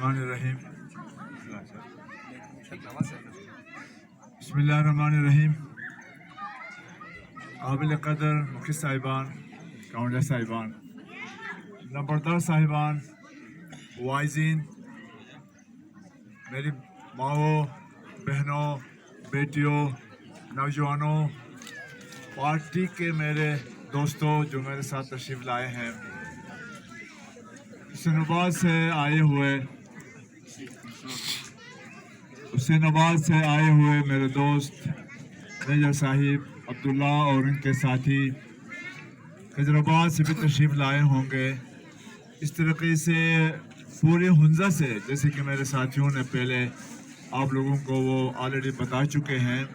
बिस्मिल्लाहिर्रहमानिर्रहीम। बिस्मिल्लाहिर्रहमानिर्रहीम। काबिल कदर मुख्य साहिबान, काउंसलर साहिबान, नंबरदार साहिबान, वाइज़ीन, मेरी माओ, बहनों, बेटियों, नौजवानों, पार्टी के मेरे दोस्तों जो मेरे साथ तशरीफ़ लाए हैं, हुसैनाबाद से आए हुए मेरे दोस्त मेजर साहिब अब्दुल्ला और उनके साथी हैदराबाद से भी तशरीफ़ लाए होंगे। इस तरीके से पूरे हुंजा से, जैसे कि मेरे साथियों ने पहले आप लोगों को वो ऑलरेडी बता चुके हैं,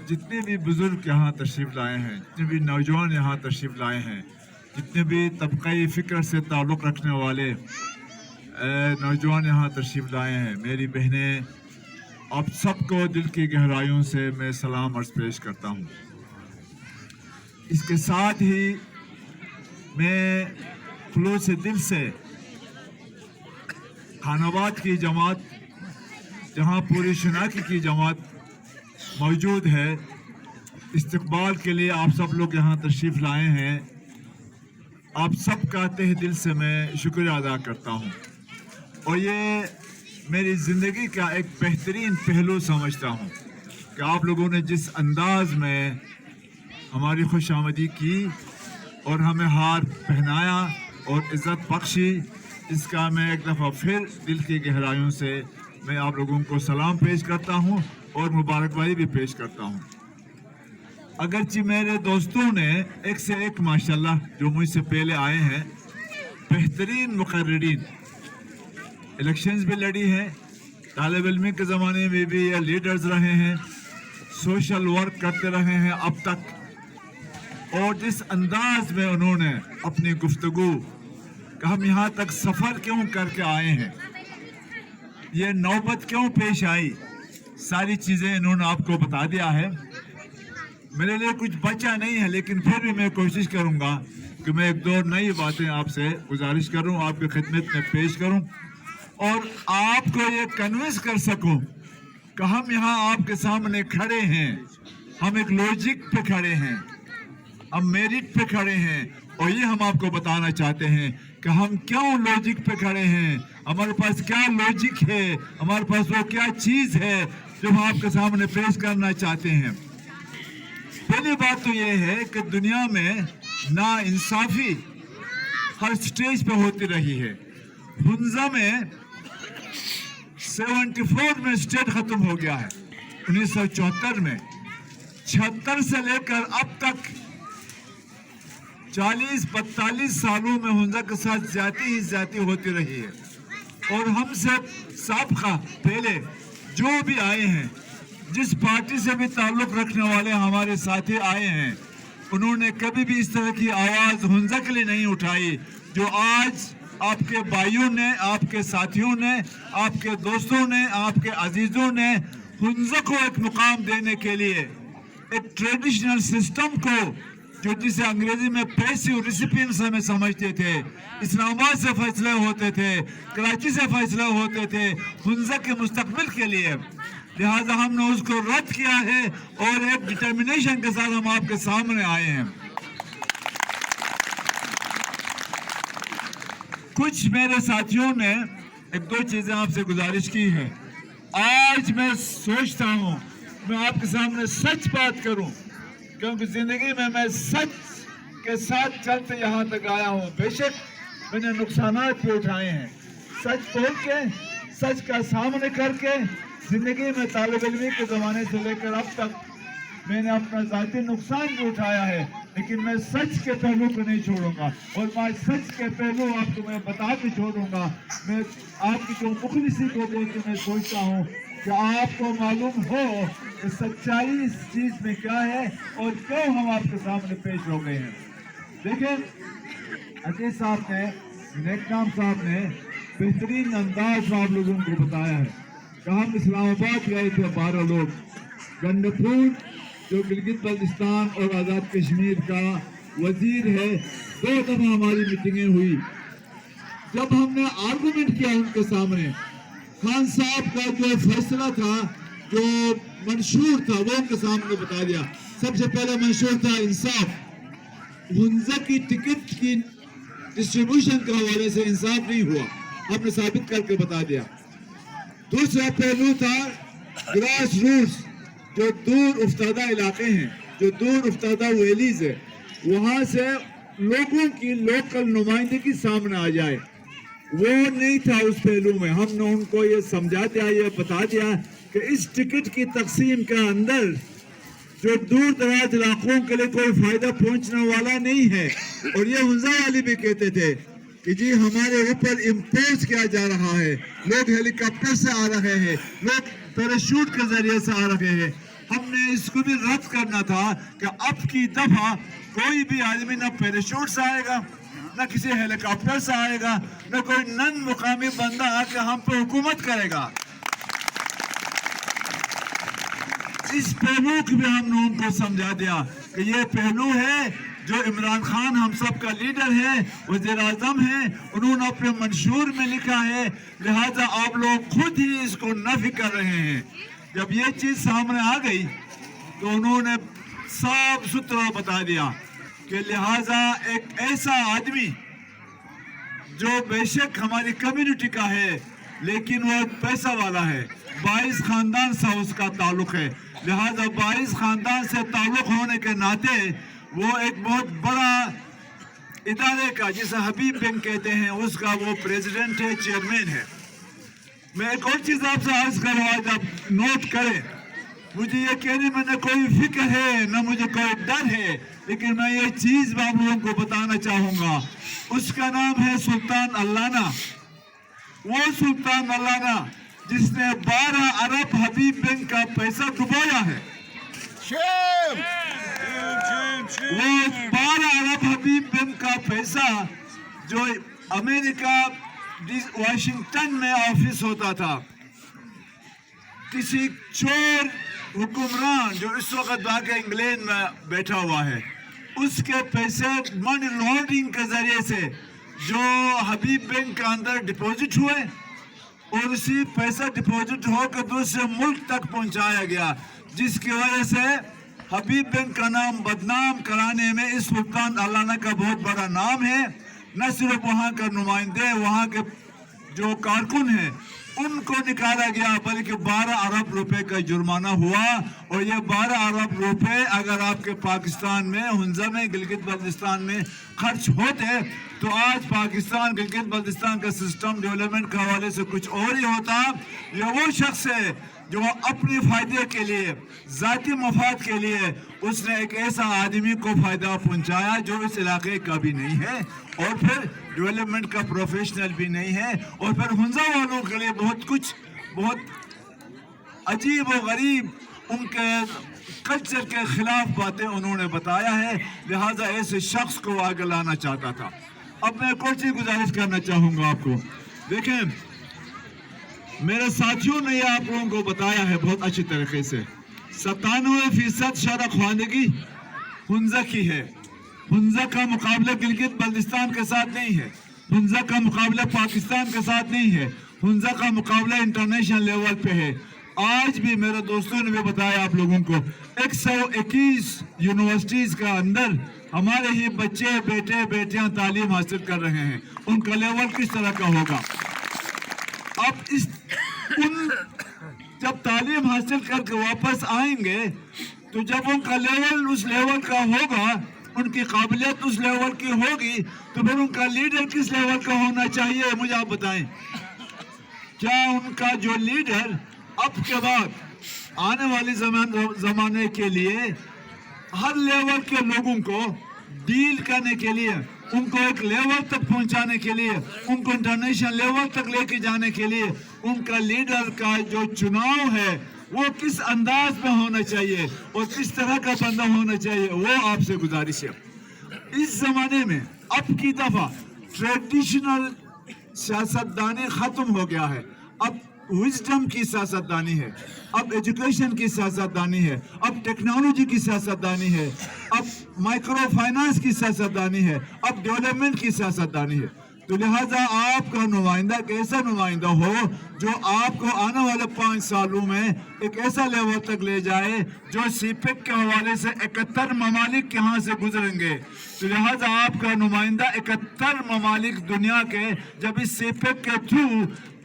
जितने भी बुज़ुर्ग यहाँ तशरीफ़ लाए हैं, जितने भी नौजवान यहाँ तशरीफ़ लाए हैं, जितने भी तबक़ाई फ़िक्र से ताल्लुक़ रखने वाले नौजवान यहाँ तशरीफ़ लाए हैं, मेरी बहनें, आप सबको दिल की गहराइयों से मैं सलाम अर्ज़ पेश करता हूँ। इसके साथ ही मैं खुलूस दिल से खानाबाद की जमात, जहाँ पूरी शनाकी की जमात मौजूद है, इस्तकबाल के लिए आप सब लोग यहाँ तशरीफ़ लाए हैं। आप सबका तहे दिल से मैं शुक्रिया अदा करता हूँ और ये मेरी ज़िंदगी का एक बेहतरीन पहलू समझता हूँ कि आप लोगों ने जिस अंदाज में हमारी खुशामदी की और हमें हार पहनाया और इज़्ज़त बख्शी, इसका मैं एक दफ़ा फिर दिल की गहराइयों से मैं आप लोगों को सलाम पेश करता हूँ और मुबारकबादी भी पेश करता हूँ। अगरचे मेरे दोस्तों ने एक से एक माशाल्लाह जो मुझसे पहले आए हैं, बेहतरीन मुक़र्रिरीन, इलेक्शंस भी लड़ी हैं, तालिब इल्मी के ज़माने में भी ये लीडर्स रहे हैं, सोशल वर्क करते रहे हैं अब तक, और जिस अंदाज में उन्होंने अपनी गुफ्तगू कि हम यहाँ तक सफ़र क्यों करके आए हैं, ये नौबत क्यों पेश आई, सारी चीज़ें इन्होंने आपको बता दिया है। मेरे लिए कुछ बचा नहीं है, लेकिन फिर भी मैं कोशिश करूँगा कि मैं एक दो नई बातें आपसे गुजारिश करूँ, आपकी खिदमत में पेश करूँ और आपको ये कन्विंस कर सकूँ कि हम यहाँ आपके सामने खड़े हैं, हम एक लॉजिक पे खड़े हैं, हम मेरिट पे खड़े हैं और ये हम आपको बताना चाहते हैं कि हम क्यों लॉजिक पे खड़े हैं, हमारे पास क्या लॉजिक है, हमारे पास वो क्या चीज़ है जो हम आपके सामने पेश करना चाहते हैं। पहली बात तो ये है कि दुनिया में ना इंसाफी हर स्टेज पे होती रही है। हुंजा में 74 में स्टेट खत्म हो गया है, 1974 में, 76 से लेकर अब तक 40-42 सालों में हुंजा के साथ ज्यादती होती रही है और हमसे साबका पहले जो भी आए हैं, जिस पार्टी से भी ताल्लुक़ रखने वाले हमारे साथी आए हैं, उन्होंने कभी भी इस तरह की आवाज़ हुंजा के लिए नहीं उठाई जो आज आपके भाइयों ने, आपके साथियों ने, आपके दोस्तों ने, आपके अजीज़ों ने हुंजा को एक मुकाम देने के लिए एक ट्रेडिशनल सिस्टम को, जो जिसे अंग्रेजी में पैसिव रिसिपिएंट्स हमें समझते थे, इस्लामाबाद से फैसले होते थे, कराची से फैसले होते थे हुंजा के मुस्तकबिल के लिए, लिहाजा हमने उसको रद्द किया है और एक डिटर्मिनेशन के साथ हम आपके सामने आए हैं। कुछ मेरे साथियों ने एक दो चीजें आपसे गुजारिश की है। आज मैं सोचता हूँ मैं आपके सामने सच बात करूँ, क्योंकि जिंदगी में मैं सच के साथ चलते यहाँ तक आया हूँ। बेशक मैंने नुकसानात भी उठाए हैं, सच बोल के, सच का सामने करके जिंदगी में तालिब इल्मी के ज़माने से लेकर अब तक मैंने अपना ज़ाती नुकसान भी उठाया है, लेकिन मैं सच के पहलू को नहीं छोड़ूंगा और मैं सच के पहलू आपको मैं बता के छोड़ूंगा। मैं आपकी जो मुखलिसी को देख के मैं सोचता हूँ कि आपको मालूम हो कि सच्चाई इस चीज़ में क्या है और क्यों हम आपके सामने पेश हो गए हैं। देखें, अजीज साहब ने, नेकनाम साहब ने बेहतरीन अंदाज में आप लोगों को बताया है। हम इस्लामाबाद गए थे 12 लोग, गंडपुर जो गिलगित बल्तिस्तान और आज़ाद कश्मीर का वजीर है, 2 दफ़ा हमारी मीटिंगें हुई। जब हमने आर्गुमेंट किया उनके सामने, खान साहब का जो फैसला था, जो मंशूर था, वो उनके सामने बता दिया। सबसे पहले मंशूर था इंसाफ, हुंजा की टिकट की डिस्ट्रीब्यूशन के हवाले से इंसाफ नहीं हुआ, हमने साबित करके बता दिया। दूसरा पहलू था ग्रास रूट्स, जो दूर उफ्तादा इलाके हैं, जो दूर उफ्तादा वैलीज है, वहां से लोगों की लोकल नुमाइंदगी सामने आ जाए, वो नहीं था उस पहलू में। हमने उनको ये समझा दिया, ये बता दिया कि इस टिकट की तकसीम के अंदर जो दूर दराज इलाकों के लिए कोई फायदा पहुंचने वाला नहीं है। और ये हुंजा वाले भी कहते थे कि जी हमारे ऊपर इम्पोज किया जा रहा है, लोग हेलीकॉप्टर से आ रहे हैं, लोग पैराशूट के जरिए से आ रहे हैं। हमने इसको भी रद्द करना था कि अब की दफा कोई भी आदमी न पैराशूट से आएगा, न किसी हेलीकॉप्टर से आएगा, न कोई नन मुकामी बंदा आके हम पे हुकूमत करेगा। इस पहलू को भी हमने उनको समझा दिया कि ये पहलू है जो इमरान खान हम सब का लीडर है, वज़ीर आज़म है, उन्होंने अपने मंशूर में लिखा है, लिहाजा आप लोग खुद ही इसको नफी कर रहे हैं। जब ये चीज सामने आ गई तो उन्होंने साफ सुथरा बता दिया कि लिहाजा एक ऐसा आदमी जो बेशक हमारी कम्युनिटी का है लेकिन वो पैसा वाला है, 22 खानदान से उसका ताल्लुक है, लिहाजा 22 खानदान से ताल्लुक होने के नाते वो एक बहुत बड़ा इदारे का, जिसे हबीब बैंक कहते हैं, उसका वो प्रेसिडेंट है, चेयरमैन है। मैं एक और चीज आपसे अर्ज करूँ, आज आप नोट करें, मुझे ये कहने में न कोई फिक्र है न मुझे कोई डर है, लेकिन मैं ये चीज आप लोगों को बताना चाहूंगा। उसका नाम है सुल्तान अल्लाना। वो सुल्तान अल्लाना जिसने 12 अरब हबीब बैंक का पैसा डुबोया है, वो 12 अरब हबीब बैंक का पैसा जो अमेरिका वाशिंगटन में ऑफिस होता था, किसी चोर हुक्मरान जो इस वक्त बाकी इंग्लैंड में बैठा हुआ है, उसके पैसे मनी लॉन्ड्रिंग के जरिए से जो हबीब बैंक के अंदर डिपॉजिट हुए और उसी पैसा डिपॉजिट होकर दूसरे मुल्क तक पहुंचाया गया, जिसकी वजह से हबीब बैंक का नाम बदनाम कराने में इस सुल्तान अल्लाना का बहुत बड़ा नाम है। न सिर्फ वहाँ के नुमाइंदे, वहाँ के जो कारकुन हैं उनको निकाला गया, बल्कि 12 अरब रुपए का जुर्माना हुआ। और ये 12 अरब रुपए अगर आपके पाकिस्तान में, हुंजा में, गिलगित बल्तिस्तान में खर्च होते तो आज पाकिस्तान गिलगित बल्तिस्तान का सिस्टम डेवलपमेंट के हवाले से कुछ और ही होता। ये वो शख्स है जो अपने फायदे के लिए, जाती मफाद के लिए उसने एक ऐसा आदमी को फायदा पहुंचाया जो इस इलाके का भी नहीं है और फिर डेवलपमेंट का प्रोफेशनल भी नहीं है, और फिर हुंजा वालों के लिए बहुत कुछ बहुत अजीब और गरीब उनके कल्चर के खिलाफ बातें उन्होंने बताया है। लिहाजा ऐसे शख्स को आगे लाना चाहता था। अब मैं कुछ ही गुजारिश करना चाहूँगा आपको। देखें, मेरे साथियों ने यह आप लोगों को बताया है बहुत अच्छी तरीके से, 97% शरह ख्वानगी हुंजा की है। हुंजा का मुकाबला गिलगित बल्तिस्तान के साथ नहीं है, हुंजा का मुकाबला पाकिस्तान के साथ नहीं है, हुंजा का मुकाबला इंटरनेशनल लेवल पे है। आज भी मेरे दोस्तों ने भी बताया आप लोगों को, 121 यूनिवर्सिटीज का अंदर हमारे ही बच्चे, बेटे, बेटियां तालीम हासिल कर रहे हैं। उनका लेवल किस तरह का होगा? अब जब तालीम हासिल करके वापस आएंगे तो जब उनका लेवल उस लेवल का होगा, उनकी काबिलियत उस लेवल की होगी, तो फिर उनका लीडर किस लेवल का होना चाहिए मुझे आप बताएं। क्या उनका जो लीडर अब के बाद आने वाले जमाने के लिए हर लेवल के लोगों को डील करने के लिए, उनको एक लेवल तक पहुंचाने के लिए, उनको इंटरनेशनल लेवल तक लेके जाने के लिए उनका लीडर का जो चुनाव है वो किस अंदाज में होना चाहिए और किस तरह का बंदा होना चाहिए, वो आपसे गुजारिश है। इस जमाने में अब की दफा ट्रेडिशनल सियासतदानी खत्म हो गया है, अब विजडम की सियासतदानी है, अब एजुकेशन की सियासतदानी है, अब टेक्नोलॉजी की सियासतदानी है, अब माइक्रो फाइनेंस की सियासतदानी है, अब डेवलपमेंट की सियासतदानी है। तो लिहाजा आपका नुमाइंदा एक ऐसा नुमाइंदा हो जो आपको आने वाले 5 सालों में एक ऐसा लेवल तक ले जाए जो सीपेक के हवाले से 71 ममालिक यहाँ से गुजरेंगे। तो लिहाजा आपका नुमाइंदा 71 ममालिक दुनिया के जब इस सीपेक के थ्रू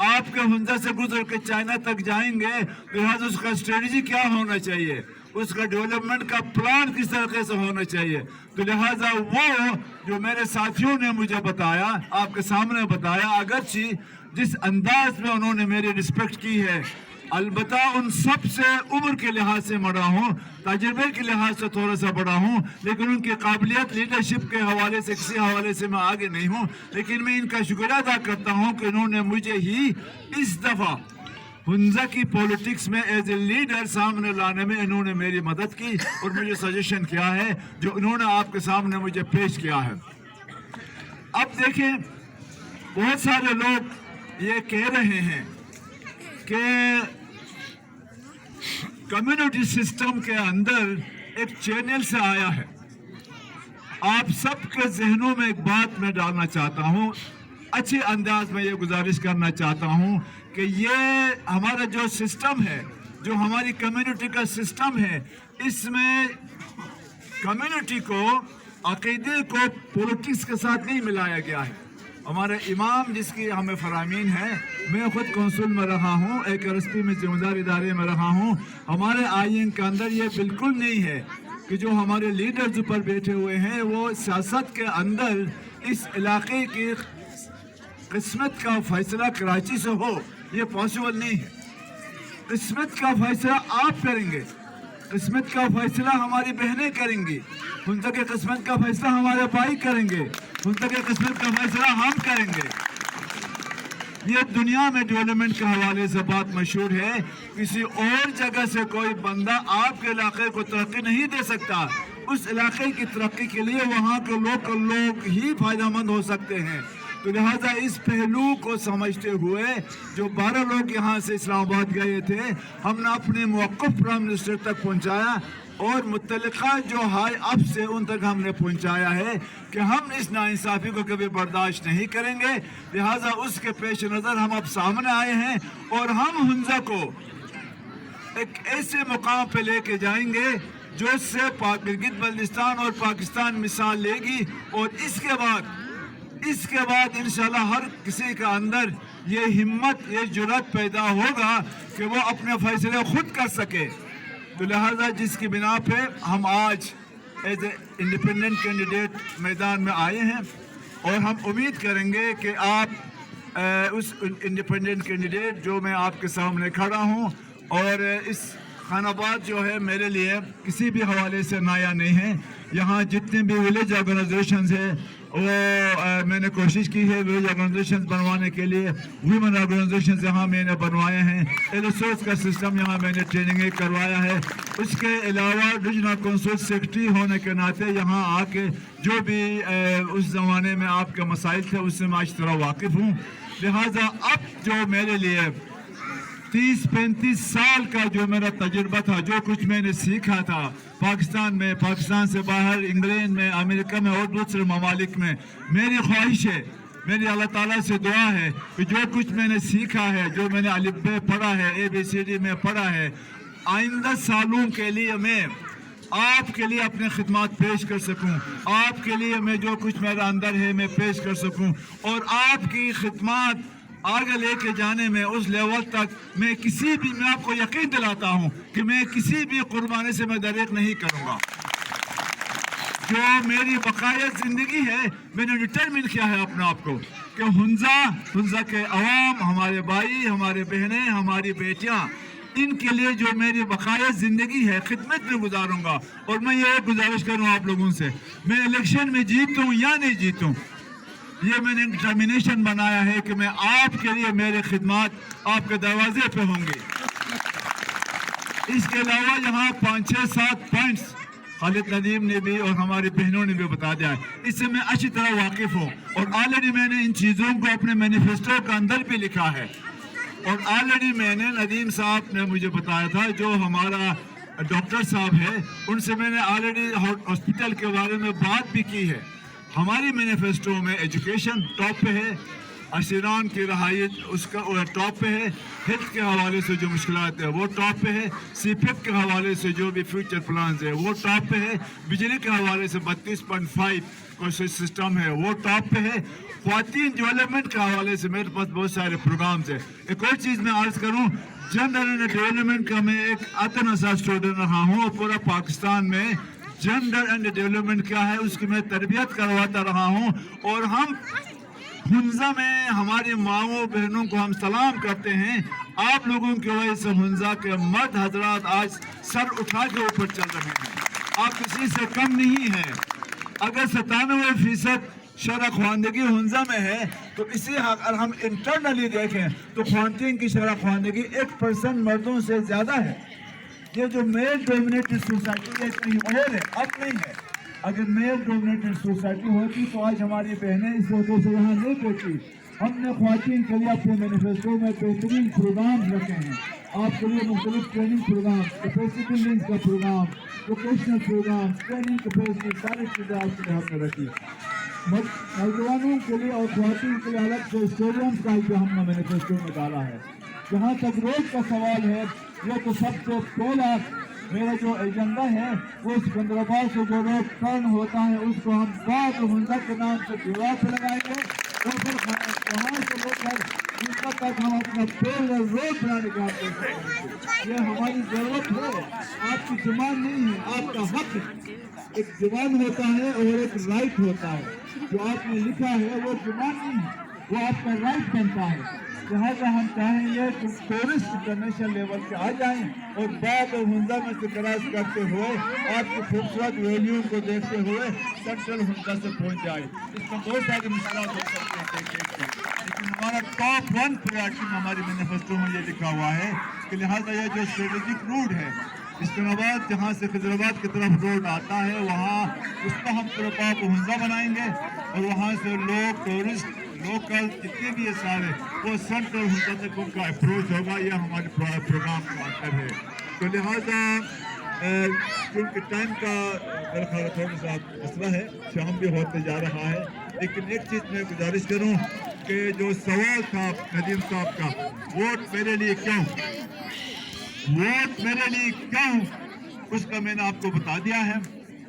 आपके हुंजा से गुजर के चाइना तक जाएंगे, लिहाजा उसका स्ट्रेटजी क्या होना चाहिए, उसका डेवलपमेंट का प्लान किस तरीके से होना चाहिए। तो लिहाजा वो जो मेरे साथियों ने मुझे बताया, आपके सामने बताया, अगरची जिस अंदाज में उन्होंने मेरी रिस्पेक्ट की है, अलबत्ता उन सब से उम्र के लिहाज से बड़ा हूँ, तजुर्बे के लिहाज से थोड़ा सा बड़ा हूँ, लेकिन उनकी काबिलियत लीडरशिप के हवाले से किसी हवाले से मैं आगे नहीं हूँ। लेकिन मैं इनका शुक्रिया अदा करता हूँ कि इन्होंने मुझे ही इस दफ़ा हुंजा की पॉलिटिक्स में एज ए लीडर सामने लाने में इन्होंने मेरी मदद की और मुझे सजेशन किया है जो इन्होंने आपके सामने मुझे पेश किया है। अब देखें, बहुत सारे लोग ये कह रहे हैं कि कम्युनिटी सिस्टम के अंदर एक चैनल से आया है। आप सबके जहनों में एक बात मैं डालना चाहता हूँ, अच्छे अंदाज में ये गुजारिश करना चाहता हूँ कि ये हमारा जो सिस्टम है, जो हमारी कम्युनिटी का सिस्टम है, इसमें कम्युनिटी को, अकीदे को पॉलिटिक्स के साथ नहीं मिलाया गया है। हमारे इमाम जिसकी हमें फरामीन है, मैं खुद कौंसिल में रहा हूँ, एक RSP में जिम्मेदार इदारे में रहा हूँ, हमारे आईन के अंदर ये बिल्कुल नहीं है कि जो हमारे लीडर्स ऊपर बैठे हुए हैं वो सियासत के अंदर इस इलाके की किस्मत का फैसला कराची से हो, ये पॉसिबल नहीं है। किस्मत का फैसला आप करेंगे, किस्मत का फैसला हमारी बहनें करेंगी, उन तक किस्मत का फैसला हमारे भाई करेंगे, उन तक किस्मत का फैसला हम करेंगे। ये दुनिया में डेवलपमेंट के हवाले से बात मशहूर है, किसी और जगह से कोई बंदा आपके इलाके को तरक्की नहीं दे सकता। उस इलाके की तरक्की के लिए वहाँ के लोग ही फायदेमंद हो सकते हैं। तो लिहाजा इस पहलू को समझते हुए जो 12 लोग यहाँ से इस्लामाबाद गए थे, हमने अपने मौक़िफ़ प्राइम मिनिस्टर तक पहुँचाया और मुतल्लिक़ा जो हाई अप से उन तक हमने पहुँचाया है कि हम इस नाइंसाफ़ी को कभी बर्दाश्त नहीं करेंगे। लिहाजा उसके पेश नज़र हम अब सामने आए हैं और हम हुंजा को एक ऐसे मुकाम पे लेके जाएंगे जो इससे गिलगित बल्तिस्तान और पाकिस्तान मिसाल लेगी। और इसके बाद इंशाल्लाह हर किसी का अंदर ये हिम्मत, ये जुर्रत पैदा होगा कि वो अपने फैसले खुद कर सके। तो लिहाजा जिसकी बिना पे हम आज एज ए इंडिपेंडेंट कैंडिडेट मैदान में आए हैं और हम उम्मीद करेंगे कि आप उस इंडिपेंडेंट कैंडिडेट जो मैं आपके सामने खड़ा हूँ, और इस खानाबाद जो है मेरे लिए किसी भी हवाले से नया नहीं है। यहाँ जितने भी विलेज ऑर्गेनाइजेशंस हैं वो मैंने कोशिश की है विलेज ऑर्गेनाइजेशंस बनवाने के लिए, वुमेन ऑर्गेनाइजेशंस यहाँ मैंने बनवाए हैं, एलएसओस का सिस्टम यहाँ मैंने ट्रेनिंग करवाया है। उसके अलावा रीजनल काउंसिल सेक्रेटरी होने के नाते यहाँ आके जो भी उस ज़माने में आपके मसाइल थे उससे मैं आज तरह वाकिफ़ हूँ। लिहाजा अब जो मेरे लिए 30-35 साल का जो मेरा तजुर्बा था, जो कुछ मैंने सीखा था पाकिस्तान में, पाकिस्तान से बाहर, इंग्लैंड में, अमेरिका में और दूसरे ममालिक में, मेरी ख्वाहिश है, मेरी अल्लाह ताला से दुआ है कि जो कुछ मैंने सीखा है, जो मैंने अलिफ बे पढ़ा है, ABCD में पढ़ा है, आइंदा सालों के लिए मैं आपके लिए अपने खिदमत पेश कर सकूं, आपके लिए मैं जो कुछ मेरा अंदर है मैं पेश कर सकूं, और आपकी खिदमत आगे लेके जाने में उस लेवल तक मैं आपको यकीन दिलाता हूं कि मैं किसी भी कुर्बानी से मैं दरेक नहीं करूंगा। जो मेरी बकाया जिंदगी है मैंने डिटरमिन किया है अपने आप को कि हुंजा के अवाम, हमारे भाई, हमारे बहनें, हमारी बेटियां, इनके लिए जो मेरी बकाया जिंदगी है खिदमत में गुजारूंगा। और मैं ये गुजारिश करूँ आप लोगों से, मैं इलेक्शन में जीतूं या नहीं जीतूं, ये मैंने डिटर्मिनेशन बनाया है कि मैं आपके लिए मेरे खिदमत आपके दरवाजे पे होंगे। इसके अलावा यहाँ 5-6-7 पॉइंट्स खालिद नदीम ने भी और हमारी बहनों ने भी बता दिया है, इससे मैं अच्छी तरह वाकिफ हूँ और ऑलरेडी मैंने इन चीज़ों को अपने मैनिफेस्टो के अंदर भी लिखा है। और ऑलरेडी मैंने, नदीम साहब ने मुझे बताया था, जो हमारा डॉक्टर साहब है, उनसे मैंने ऑलरेडी हॉस्पिटल के बारे में बात भी की है हमारी मैनिफेस्टो में एजुकेशन टॉप पे है, अशरान की रहायत उसका टॉप पे है, हेल्थ के हवाले से जो मुश्किलात है वो टॉप पे है, सीपेक के हवाले से जो भी फ्यूचर प्लान्स है वो टॉप पे है, बिजली के हवाले से 32.5 कोई सिस्टम है वो टॉप पे है, ख्वातीन डेवलपमेंट के हवाले से मेरे पास बहुत सारे प्रोग्राम्स है। एक और चीज़ मैं अर्ज करूँ, जेंडर एंड डेवलपमेंट का मैं एक अतन सा स्टूडेंट रहा हूँ और पूरा पाकिस्तान में जेंडर एंड डेवलपमेंट क्या है उसकी मैं तरबियत करवाता रहा हूँ। और हम हुंजा में हमारी माओ बहनों को हम सलाम करते हैं। आप लोगों की वजह से हुंजा के मर्द हजरात आज सर उठा के ऊपर चल रहे हैं, आप किसी से कम नहीं हैं। अगर 97% शरह ख्वानदगी हुंजा में है तो इसी अगर हम इंटरनली देखें तो ख्वातीन की शरह ख्वानदगी 1% मर्दों से ज़्यादा है। ये जो मेल डोमिनेटेड सोसाइटी है कहीं और है, अब नहीं है। अगर मेल डोमिनेटेड सोसाइटी होती तो आज हमारी बहनें इस वजह से यहाँ नहीं पहुँची। हमने ख्वातीन के लिए अपने मैनिफेस्टो में बेहतरीन प्रोग्राम रखे हैं, आपके लिए मुख्तलिफ ट्रेनिंग प्रोग्राम, कैपेसिटी लिंक का programme, vocational programme, training capacity, सारी चीज़ें आपके लिए हमने रखी। नौजवानों के लिए और ख्वातीन के लिए अलग से स्टेडियम का भी हमने मैनिफेस्टो में डाला है। जहाँ तक रोड का सवाल है, ये तो सबसे पहला मेरा जो एजेंडा है वो सिकंदराबाद से जो रोड टर्न होता है उसको हम बाग हुंजा के नाम से दीवार पर लगाएंगे और फिर वहाँ से लेकर हुंजा तक हम अपना पैरेलल रोड बनाने का ये हमारी जरूरत है, आपकी जुबान नहीं है, आपका हक है। एक जुबान होता है और एक राइट होता है, जो आपने लिखा है वो जुबान नहीं है, वो आपका राइट बनता है। लिहाजा हम चाहेंगे कि टूरिस्ट इंटरनेशनल लेवल पे आ जाएं और बाग और हुंजा में से क्रॉस करते हुए आपकी खूबसूरत वैल्यू को देखते हुए सेंट्रल हुंजा से पहुंच जाए। इसमें बहुत सारी मुश्किल हो सकती हैं, लेकिन हमारा टॉप 1 प्रायोरिटी में हमारी मैनिफेस्टो में ये लिखा हुआ है कि लिहाजा ये जो स्ट्रेटेजिक रूट है इस्लामाबाद जहाँ से खिजराबाद की तरफ रोड आता है वहाँ उसका हम पूरा बाग हुंजा बनाएंगे और वहाँ से लोग टूरिस्ट लोकल जितने भी ये सारे वो सेंट्रल हुंजा तक उनका अप्रोच होगा। ये हमारे प्रोग्राम का आकर है। तो लिहाजा क्योंकि टाइम का मेरा ख्याल थोड़ा सा मसला है, शाम भी होते जा रहा है, लेकिन एक चीज़ मैं गुजारिश करूं कि जो सवाल था नदीम साहब का, वोट मेरे लिए क्यों, वोट मेरे लिए क्यों, उसका मैंने आपको बता दिया है।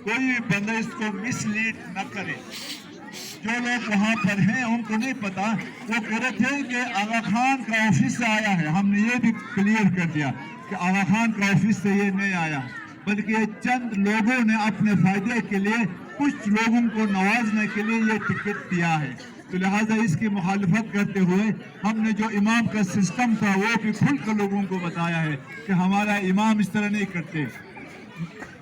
कोई भी बंदा इसको मिसलीड न करे। जो लोग वहाँ पर हैं उनको नहीं पता, वो कह रहे थे कि आगा खान का ऑफिस से आया है, हमने ये भी क्लियर कर दिया कि आगा खान का ऑफिस से ये नहीं आया, बल्कि ये चंद लोगों ने अपने फायदे के लिए कुछ लोगों को नवाजने के लिए ये टिकट दिया है। तो लिहाजा इसकी मुखालफत करते हुए हमने जो इमाम का सिस्टम था वो भी खुल कर लोगों को बताया है कि हमारा इमाम इस तरह नहीं करते।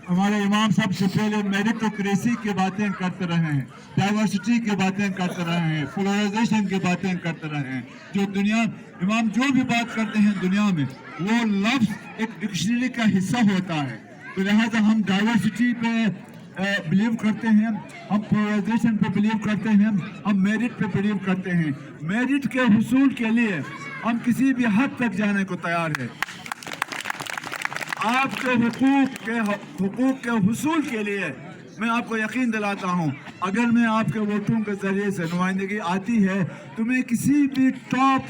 हमारे इमाम सबसे पहले मेरिटोक्रेसी की बातें करते रहे हैं, डाइवर्सिटी की बातें करते रहे हैं, पोलराइजेशन की बातें करते रहे हैं। जो दुनिया इमाम जो भी बात करते हैं दुनिया में वो लफ्ज़ एक डिक्शनरी का हिस्सा होता है। तो लिहाजा हम डाइवर्सिटी पे बिलीव करते हैं, हम पोलराइजेशन पे बिलीव करते हैं, हम मेरिट पे बिलीव करते हैं। मेरिट के हुसूल के लिए हम किसी भी हद तक जाने को तैयार है। आपके हुकूक के हुसूल के लिए मैं आपको यकीन दिलाता हूँ, अगर मैं आपके वोटों के जरिए से नुमाइंदगी आती है तो मैं किसी भी टॉप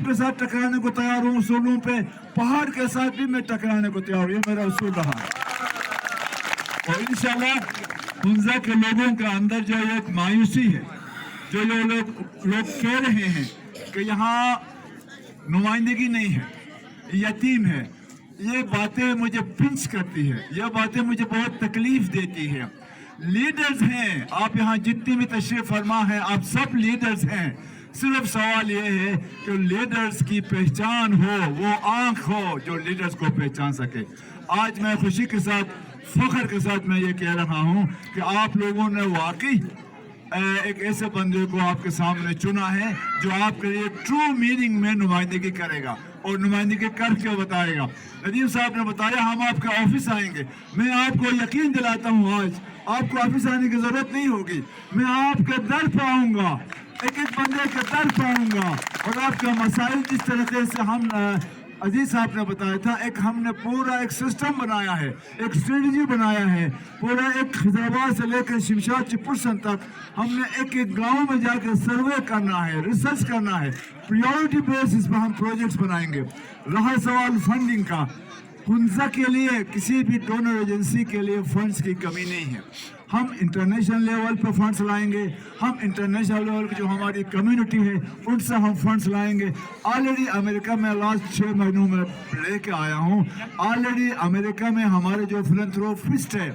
के साथ टकराने को तैयार हूँ। उसूलों पे पहाड़ के साथ भी मैं टकराने को तैयार हूँ, ये मेरा उसूल रहा है। और इंशाल्लाह हुंजा के लोगों के अंदर जो एक मायूसी है, जो लोग कह रहे हैं कि यहाँ नुमाइंदगी नहीं है, यतीम है, ये बातें मुझे पिंच करती है, ये बातें मुझे बहुत तकलीफ देती है। लीडर्स हैं, आप यहाँ जितनी भी तशरीफ फरमा है आप सब लीडर्स हैं। सिर्फ सवाल ये है कि लीडर्स की पहचान हो, वो आंख हो जो लीडर्स को पहचान सके। आज मैं खुशी के साथ, फख्र के साथ मैं ये कह रहा हूँ कि आप लोगों ने वाकई एक ऐसे बंदे को आपके सामने चुना है जो आपके लिए ट्रू मीनिंग में नुमाइंदगी करेगा और नुमाइंदगी करके बताएगा। नदीम साहब ने बताया हम आपके ऑफिस आएंगे, मैं आपको यकीन दिलाता हूँ आज आपको ऑफिस आने की जरूरत नहीं होगी। मैं आपके दर पर आऊँगा, एक एक बंदे के दर पर आऊँगा और आपका मसाइल जिस तरीके से हम अजीज साहब ने बताया था, एक हमने पूरा एक सिस्टम बनाया है, एक स्ट्रेटजी बनाया है, पूरा एक खिजराबाद से लेकर शिमशाद चिपुरसन तक हमने एक एक गांव में जाकर सर्वे करना है, रिसर्च करना है, प्रायोरिटी बेसिस पर हम प्रोजेक्ट्स बनाएंगे। रहा सवाल फंडिंग का, हुंजा के लिए किसी भी डोनर एजेंसी के लिए फंड्स की कमी नहीं है। हम इंटरनेशनल लेवल पर फंड्स लाएंगे, हम इंटरनेशनल लेवल की जो हमारी कम्युनिटी है उनसे हम फंड्स लाएंगे। ऑलरेडी अमेरिका में लास्ट 6 महीनों में लेके आया हूँ। ऑलरेडी अमेरिका में हमारे जो फिलैंथ्रोपिस्ट है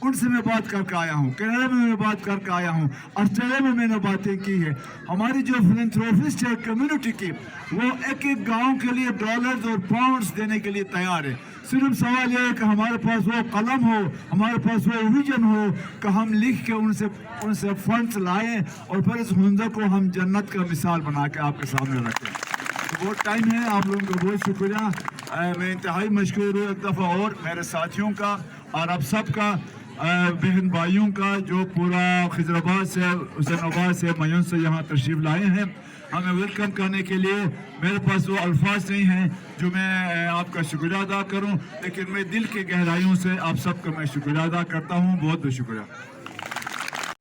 उनसे मैं बात करके आया हूँ, कनाडा में मैं बात करके आया हूँ, ऑस्ट्रेलिया में मैंने बातें की है। हमारी जो फिलैंथ्रोपिस्ट है कम्युनिटी की, वो एक एक गांव के लिए डॉलर्स और पाउंड्स देने के लिए तैयार है। सिर्फ सवाल ये है कि हमारे पास वो कलम हो, हमारे पास वो विजन हो कि हम लिख के उनसे फंड्स लाएं और फिर इस हुंजा को हम जन्नत का मिसाल बना के आपके सामने रखें। तो बहुत टाइम है, आप लोगों का बहुत शुक्रिया। मैं इंतहाई मशकूर हूँ एक दफ़ा और मेरे साथियों का और आप सब का, बहन भाइयों का जो पूरा खिजराबाद से, हुसैनाबाद से, मयून से यहाँ तशरीफ़ लाए हैं हमें वेलकम करने के लिए। मेरे पास वो अल्फाज नहीं हैं जो मैं आपका शुक्रिया अदा करूं, लेकिन मैं दिल के गहराइयों से आप सबका मैं शुक्रिया अदा करता हूं। बहुत बहुत शुक्रिया।